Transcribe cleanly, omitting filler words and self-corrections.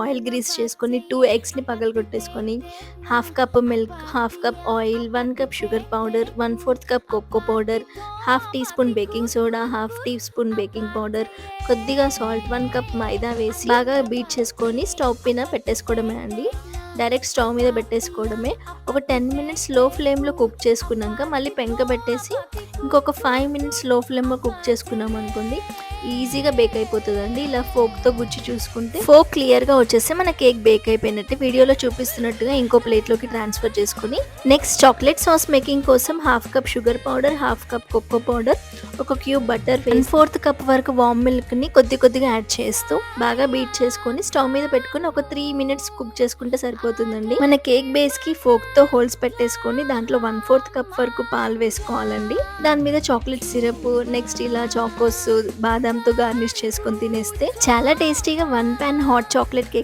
Oil grease చేసుకొని 2 ఎగ్స్‌ని పగలగొట్టేసుకొని, half cup milk, half cup oil, 1 cup sugar powder, 1/4 cup cocoa powder, half teaspoon baking soda, half teaspoon baking powder, కొద్దిగా salt, 1 cup maida వేసి బాగా beat చేసుకొని stove పైన పెట్టేసుకోవడమే అండి. Direct stove మీద పెట్టేసుకోవడమే. ఒక 10 మినిట్స్ లో ఫ్లేమ్‌లో కుక్ చేసుకున్నాక మళ్ళీ పెంక పెట్టేసి ఇంకొక 5 మినిట్స్ లో ఫ్లేమ్‌లో కుక్ చేసుకున్నామనుకోండి ఈజీగా బేక్ అయిపోతదండి. ఇలా ఫోక్‌తో గుచ్చి చూసుకుంటే ఫోక్ క్లియర్‌గా వచ్చేస్తే మన కేక్ బేక్ అయిపోయినట్టే. వీడియోలో చూపిస్తున్నట్టుగా ఇంకో ప్లేట్‌లోకి ట్రాన్స్‌ఫర్ చేసుకొని నెక్స్ట్ చాక్లెట్ సాస్ మేకింగ్ కోసం half cup sugar powder, half cup cocoa powder, ఒక క్యూబ్ బటర్, 1/4 కప్ వరకు వామ్ మిల్క్‌ని కొద్దిగా యాడ్ చేస్తూ బాగా బీట్ చేసుకొని స్టవ్ మీద పెట్టుకొని ఒక 3 మినిట్స్ కుక్ చేసుకుంటే సరిపోతుందండి. మన కేక్ బేస్‌కి ఫోక్‌తో హోల్స్ పెట్టేసుకొని దాంట్లో 1/4 కప్ వరకు పాలు వేసుకోవాలండి. దాని మీద చాక్లెట్ సిరప్, నెక్స్ట్ ఇలా చాకోస్, బాదాంతో గార్నిష్ చేసుకొని తినేస్తే చాలా టేస్టీగా 1 పాన్ హాట్ చాక్లెట్ కేక్